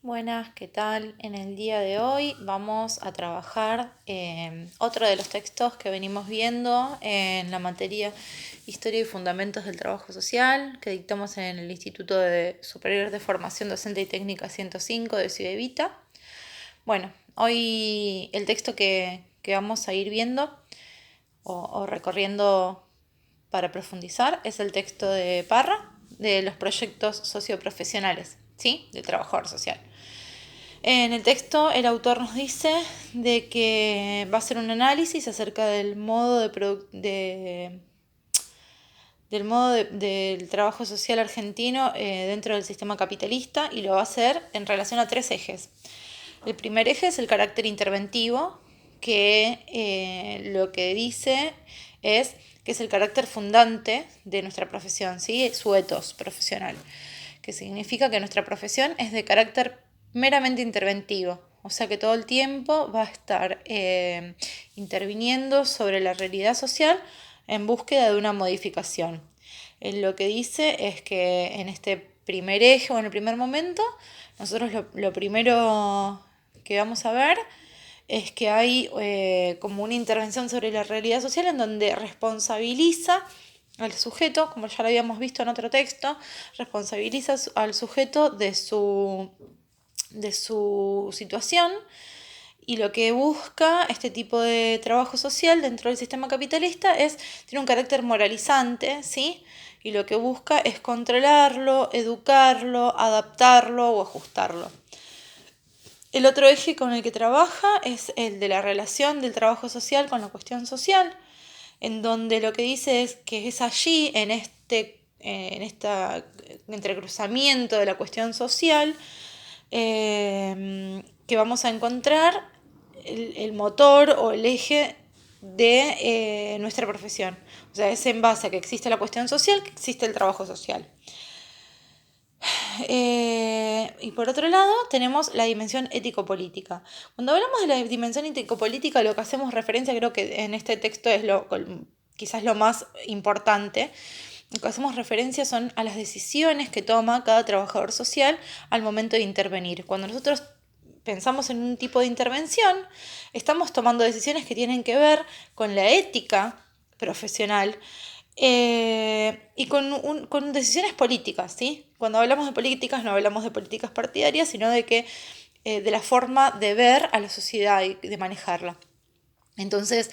Buenas, ¿qué tal? En el día de hoy vamos a trabajar otro de los textos que venimos viendo en la materia Historia y Fundamentos del Trabajo Social, que dictamos en el Instituto Superior de Formación Docente y Técnica 105 de Ciudad Evita. Bueno, hoy el texto que vamos a ir viendo o recorriendo para profundizar es el texto de Parra de los proyectos socioprofesionales, ¿sí? Del trabajador social. En el texto el autor nos dice de que va a hacer un análisis acerca del modo del trabajo social argentino dentro del sistema capitalista, y lo va a hacer en relación a tres ejes. El primer eje es el carácter interventivo, que lo que dice es que es el carácter fundante de nuestra profesión, ¿sí? Su ethos profesional, que significa que nuestra profesión es de carácter meramente interventivo, o sea que todo el tiempo va a estar interviniendo sobre la realidad social en búsqueda de una modificación. Lo que dice es que en este primer eje o en el primer momento, nosotros lo primero que vamos a ver es que hay como una intervención sobre la realidad social en donde responsabiliza al sujeto, como ya lo habíamos visto en otro texto, responsabiliza al sujeto de su situación, y lo que busca este tipo de trabajo social dentro del sistema capitalista tiene un carácter moralizante, ¿sí? Y lo que busca es controlarlo, educarlo, adaptarlo o ajustarlo. El otro eje con el que trabaja es el de la relación del trabajo social con la cuestión social, en donde lo que dice es que es allí, en este entrecruzamiento de la cuestión social, que vamos a encontrar el motor o el eje de nuestra profesión. O sea, es en base a que existe la cuestión social, que existe el trabajo social. Y por otro lado tenemos la dimensión ético-política. Cuando hablamos de la dimensión ético-política, lo que hacemos referencia, creo que en este texto es quizás lo más importante, lo que hacemos referencia son a las decisiones que toma cada trabajador social al momento de intervenir. Cuando nosotros pensamos en un tipo de intervención, estamos tomando decisiones que tienen que ver con la ética profesional, y con decisiones políticas, ¿sí? Cuando hablamos de políticas no hablamos de políticas partidarias, sino de la forma de ver a la sociedad y de manejarla. Entonces,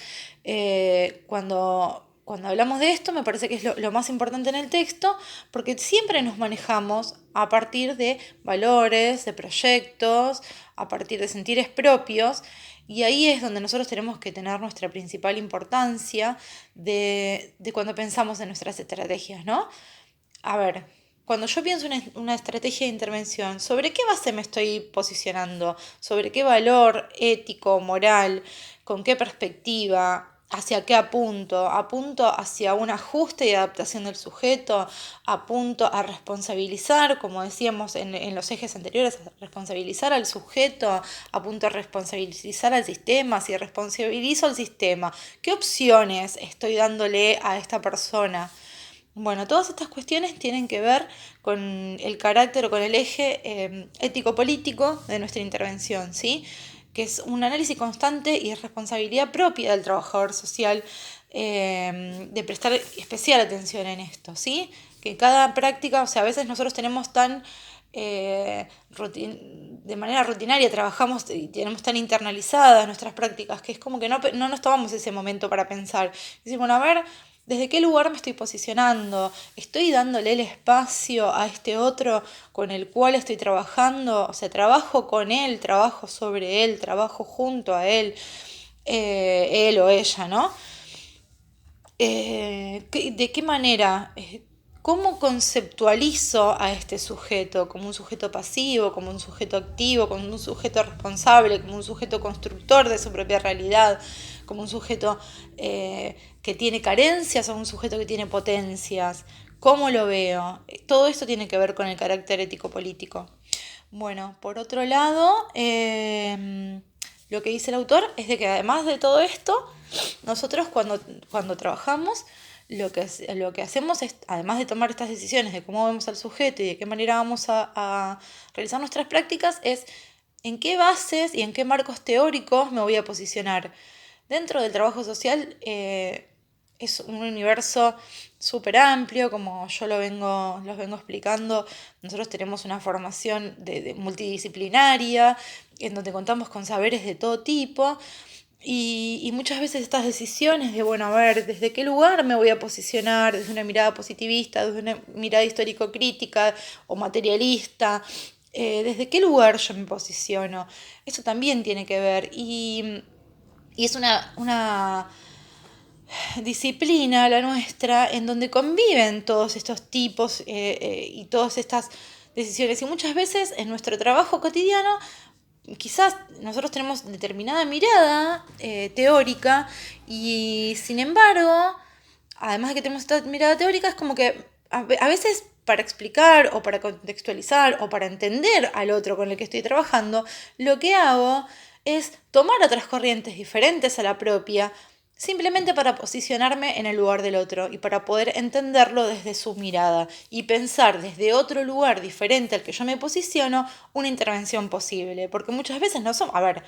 cuando hablamos de esto, me parece que es lo más importante en el texto, porque siempre nos manejamos a partir de valores, de proyectos, a partir de sentires propios, y ahí es donde nosotros tenemos que tener nuestra principal importancia de cuando pensamos en nuestras estrategias, ¿no? A ver, cuando yo pienso en una estrategia de intervención, ¿sobre qué base me estoy posicionando? ¿Sobre qué valor ético, moral? ¿Con qué perspectiva? ¿Hacia qué apunto? ¿Apunto hacia un ajuste y adaptación del sujeto? ¿Apunto a responsabilizar, como decíamos en los ejes anteriores, a responsabilizar al sujeto? ¿Apunto a responsabilizar al sistema? Si responsabilizo al sistema, ¿qué opciones estoy dándole a esta persona? Bueno, todas estas cuestiones tienen que ver con el carácter o con el eje ético-político de nuestra intervención, ¿sí? Que es un análisis constante y responsabilidad propia del trabajador social, de prestar especial atención en esto, ¿sí? Que cada práctica, o sea, a veces nosotros tenemos de manera rutinaria trabajamos y tenemos tan internalizadas nuestras prácticas que es como que no nos tomamos ese momento para pensar. Decimos, bueno, a ver, ¿desde qué lugar me estoy posicionando? ¿Estoy dándole el espacio a este otro con el cual estoy trabajando? O sea, trabajo con él, trabajo sobre él, trabajo junto a él o ella, ¿no? ¿De qué manera? ¿Cómo conceptualizo a este sujeto? ¿Como un sujeto pasivo, como un sujeto activo, como un sujeto responsable, como un sujeto constructor de su propia realidad, como un sujeto que tiene carencias o un sujeto que tiene potencias? ¿Cómo lo veo? Todo esto tiene que ver con el carácter ético-político. Bueno, por otro lado, lo que dice el autor es de que además de todo esto, nosotros cuando trabajamos lo que hacemos es, además de tomar estas decisiones de cómo vemos al sujeto y de qué manera vamos a realizar nuestras prácticas, es en qué bases y en qué marcos teóricos me voy a posicionar. Dentro del trabajo social es un universo súper amplio, como yo los vengo explicando. Nosotros tenemos una formación de multidisciplinaria, en donde contamos con saberes de todo tipo, y muchas veces estas decisiones de, bueno, a ver, ¿desde qué lugar me voy a posicionar? ¿Desde una mirada positivista, desde una mirada histórico-crítica o materialista? ¿Desde qué lugar yo me posiciono? Eso también tiene que ver. Y es una disciplina, la nuestra, en donde conviven todos estos tipos y todas estas decisiones. Y muchas veces en nuestro trabajo cotidiano, quizás nosotros tenemos determinada mirada teórica y sin embargo, además de que tenemos esta mirada teórica, es como que a veces para explicar o para contextualizar o para entender al otro con el que estoy trabajando, lo que hago es tomar otras corrientes diferentes a la propia, simplemente para posicionarme en el lugar del otro y para poder entenderlo desde su mirada y pensar desde otro lugar diferente al que yo me posiciono una intervención posible. Porque muchas veces no somos, a ver,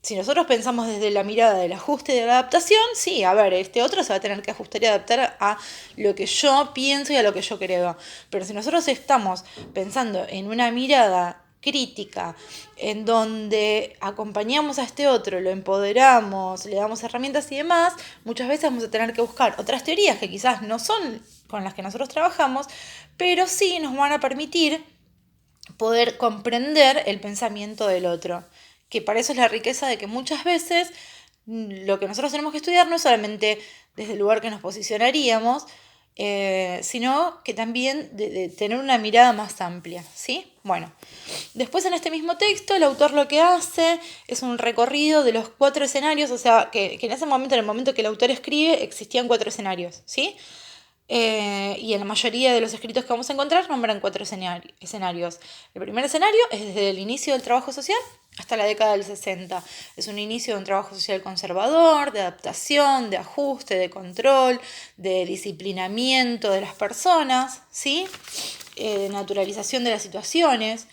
si nosotros pensamos desde la mirada del ajuste y de la adaptación, sí, a ver, este otro se va a tener que ajustar y adaptar a lo que yo pienso y a lo que yo creo. Pero si nosotros estamos pensando en una mirada crítica, en donde acompañamos a este otro, lo empoderamos, le damos herramientas y demás, muchas veces vamos a tener que buscar otras teorías que quizás no son con las que nosotros trabajamos, pero sí nos van a permitir poder comprender el pensamiento del otro. Que para eso es la riqueza de que muchas veces lo que nosotros tenemos que estudiar no es solamente desde el lugar que nos posicionaríamos, sino que también de tener una mirada más amplia, ¿sí? Bueno, después en este mismo texto el autor lo que hace es un recorrido de los 4 escenarios, o sea, que en ese momento, en el momento que el autor escribe, existían 4 escenarios, ¿sí? Y en la mayoría de los escritos que vamos a encontrar nombran 4 escenarios. El primer escenario es desde el inicio del trabajo social hasta la década del 60. Es un inicio de un trabajo social conservador, de adaptación, de ajuste, de control, de disciplinamiento de las personas, ¿sí? De naturalización de las situaciones,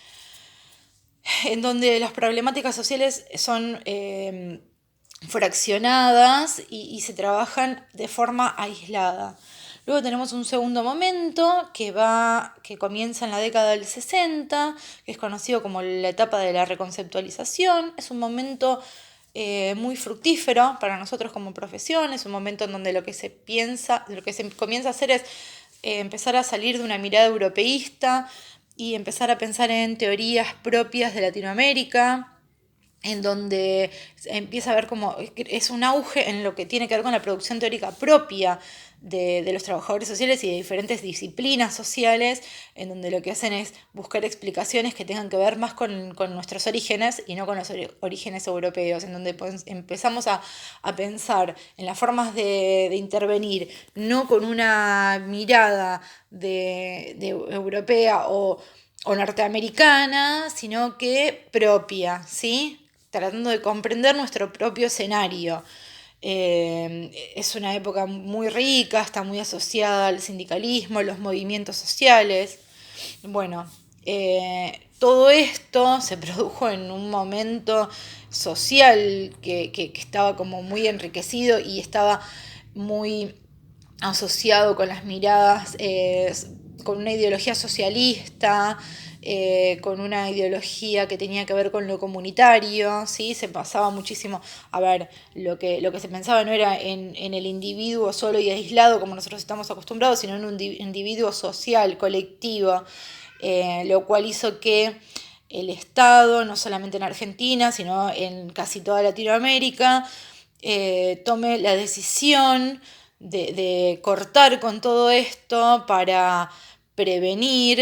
en donde las problemáticas sociales son fraccionadas y se trabajan de forma aislada. Luego tenemos un segundo momento que comienza en la década del 60, que es conocido como la etapa de la reconceptualización. Es un momento muy fructífero para nosotros como profesión, es un momento en donde lo que se piensa, lo que se comienza a hacer es empezar a salir de una mirada europeísta y empezar a pensar en teorías propias de Latinoamérica, en donde empieza a ver como es un auge en lo que tiene que ver con la producción teórica propia de los trabajadores sociales y de diferentes disciplinas sociales, en donde lo que hacen es buscar explicaciones que tengan que ver más con nuestros orígenes y no con los orígenes europeos, en donde empezamos a pensar en las formas de intervenir, no con una mirada de europea o norteamericana, sino que propia, ¿sí? Tratando de comprender nuestro propio escenario. Es una época muy rica, está muy asociada al sindicalismo, los movimientos sociales. Bueno, todo esto se produjo en un momento social que estaba como muy enriquecido y estaba muy asociado con las miradas, con una ideología socialista, con una ideología que tenía que ver con lo comunitario, ¿sí? Se pasaba muchísimo, a ver, lo que se pensaba no era en el individuo solo y aislado como nosotros estamos acostumbrados, sino en un individuo social, colectivo, lo cual hizo que el Estado, no solamente en Argentina, sino en casi toda Latinoamérica, tome la decisión de cortar con todo esto para prevenir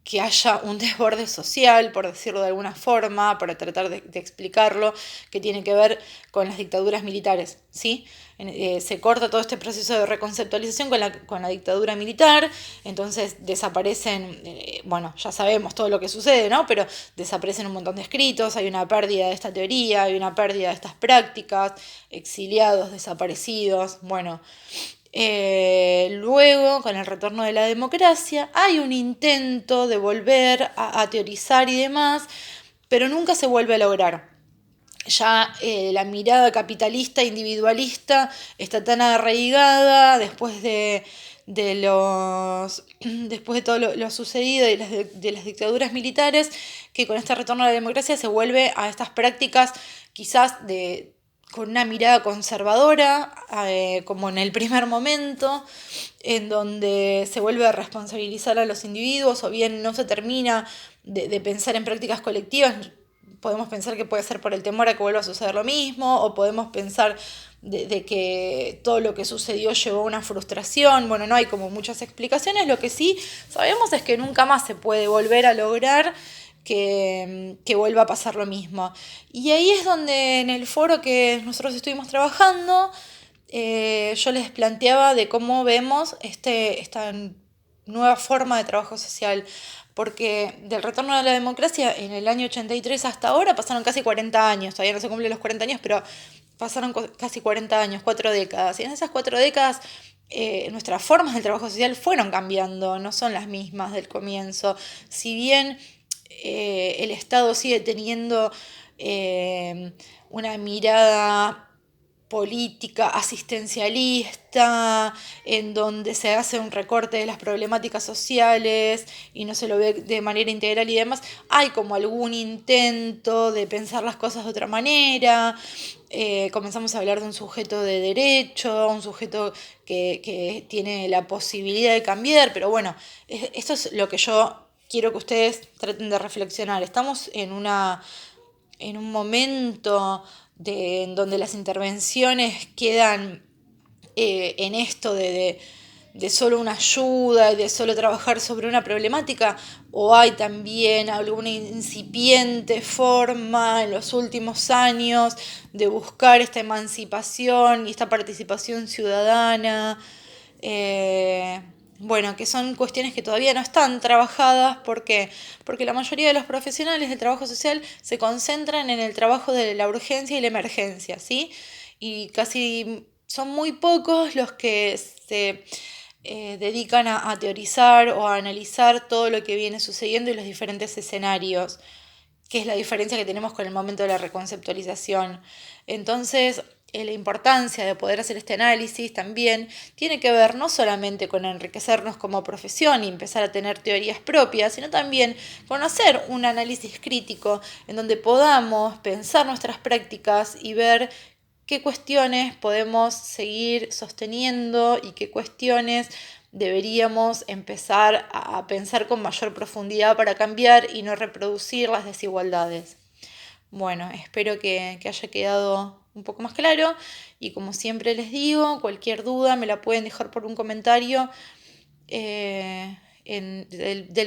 que haya un desborde social, por decirlo de alguna forma, para tratar de explicarlo, que tiene que ver con las dictaduras militares, ¿sí? Se corta todo este proceso de reconceptualización con la dictadura militar, entonces desaparecen, bueno, ya sabemos todo lo que sucede, ¿no? Pero desaparecen un montón de escritos, hay una pérdida de esta teoría, hay una pérdida de estas prácticas, exiliados, desaparecidos, bueno. Luego, con el retorno de la democracia, hay un intento de volver a teorizar y demás, pero nunca se vuelve a lograr. Ya la mirada capitalista, individualista, está tan arraigada después después de todo lo sucedido de las dictaduras militares, que con este retorno a la democracia se vuelve a estas prácticas quizás con una mirada conservadora, como en el primer momento, en donde se vuelve a responsabilizar a los individuos, o bien no se termina de pensar en prácticas colectivas. Podemos pensar que puede ser por el temor a que vuelva a suceder lo mismo, o podemos pensar de que todo lo que sucedió llevó a una frustración. Bueno, no hay como muchas explicaciones. Lo que sí sabemos es que nunca más se puede volver a lograr que vuelva a pasar lo mismo. Y ahí es donde en el foro que nosotros estuvimos trabajando, yo les planteaba de cómo vemos esta nueva forma de trabajo social, porque del retorno a la democracia en el año 83 hasta ahora pasaron casi 40 años, todavía no se cumplen los 40 años, pero pasaron casi 40 años, 4 décadas, y en esas 4 décadas nuestras formas del trabajo social fueron cambiando, no son las mismas del comienzo. Si bien el Estado sigue teniendo una mirada política asistencialista, en donde se hace un recorte de las problemáticas sociales y no se lo ve de manera integral y demás, hay como algún intento de pensar las cosas de otra manera. Comenzamos a hablar de un sujeto de derecho, un sujeto que tiene la posibilidad de cambiar, pero bueno, esto es lo que yo quiero que ustedes traten de reflexionar. Estamos en un momento en donde las intervenciones quedan en esto de solo una ayuda y de solo trabajar sobre una problemática, o hay también alguna incipiente forma en los últimos años de buscar esta emancipación y esta participación ciudadana. Bueno, que son cuestiones que todavía no están trabajadas. ¿Por qué? Porque la mayoría de los profesionales del trabajo social se concentran en el trabajo de la urgencia y la emergencia, ¿sí? Y casi son muy pocos los que se dedican a teorizar o a analizar todo lo que viene sucediendo y los diferentes escenarios, que es la diferencia que tenemos con el momento de la reconceptualización. Entonces, la importancia de poder hacer este análisis también tiene que ver no solamente con enriquecernos como profesión y empezar a tener teorías propias, sino también con hacer un análisis crítico en donde podamos pensar nuestras prácticas y ver qué cuestiones podemos seguir sosteniendo y qué cuestiones deberíamos empezar a pensar con mayor profundidad para cambiar y no reproducir las desigualdades. Bueno, espero que haya quedado un poco más claro, y como siempre les digo, cualquier duda me la pueden dejar por un comentario del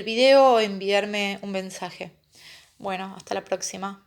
video, o enviarme un mensaje. Bueno, hasta la próxima.